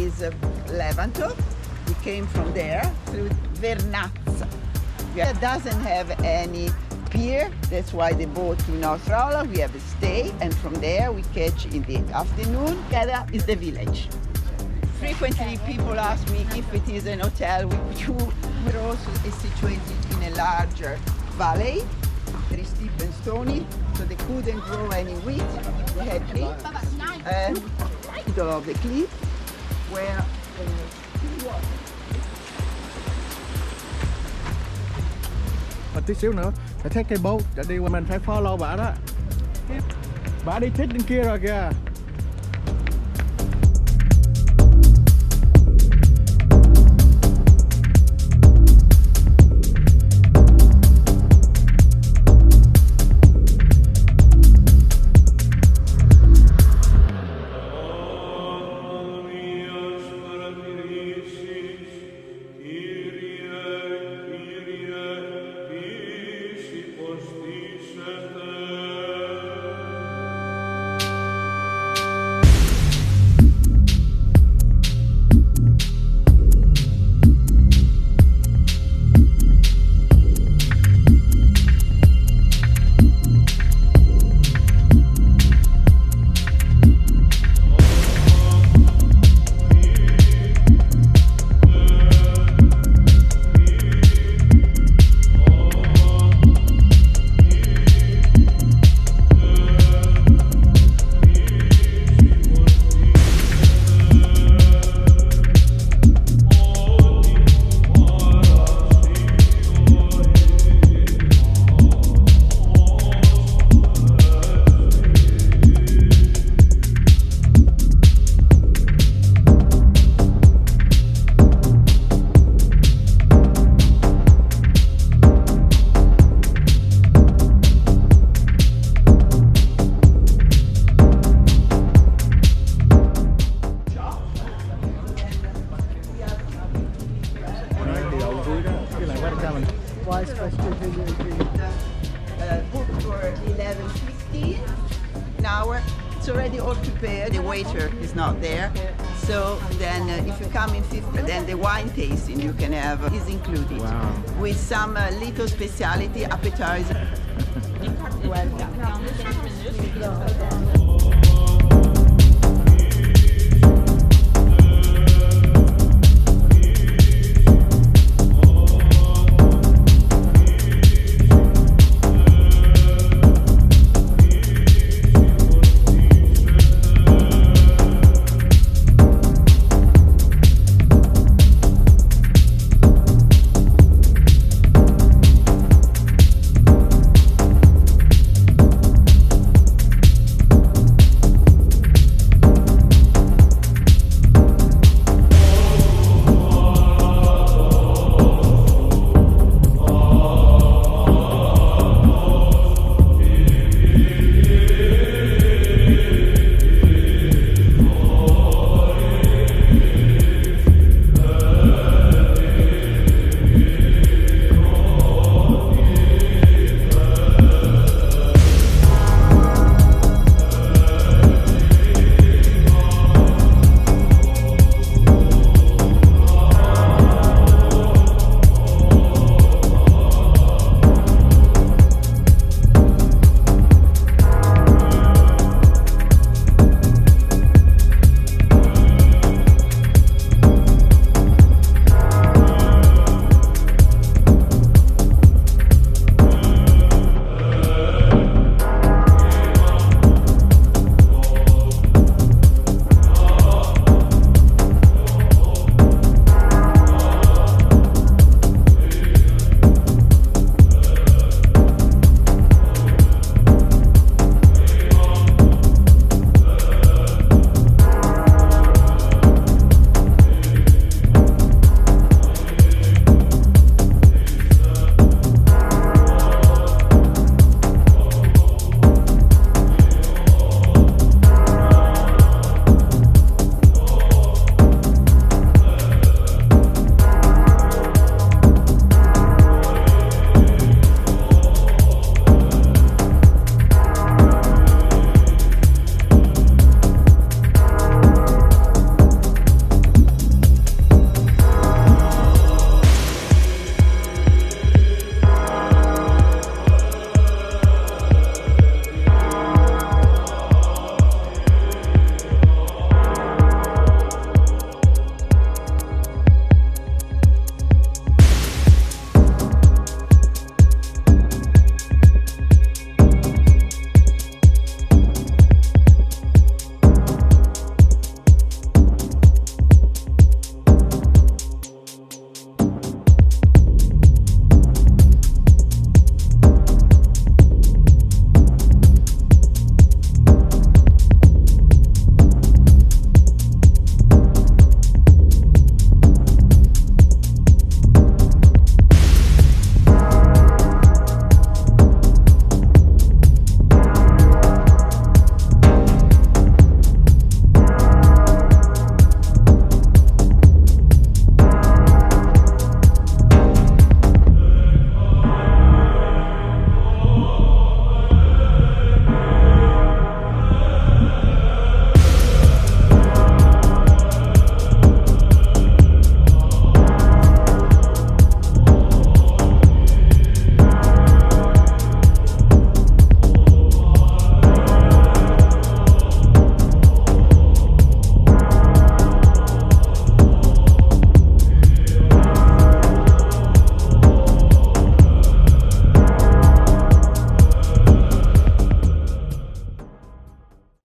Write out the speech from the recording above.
is Levanto. We came from there through Vernazza. It doesn't have any pier, that's why the boat to North Rolla. We have a stay, and from there we catch in the afternoon. Together is the village. Frequently people ask me if it is an hotel with two. Mentorroso is situated in a larger valley, very steep and stony, so they couldn't grow any wheat. They had cliffs, and middle of the cliff where Một tí xíu nữa phải take cái boat để đi qua, mình phải follow bả đó. Bả đi thích bên kia rồi kìa. Booked for 11:15 an hour. It's already all prepared. The waiter is not there. So then if you come in 50, then the wine tasting you can have is included. Wow. With some little specialty appetizer. Welcome.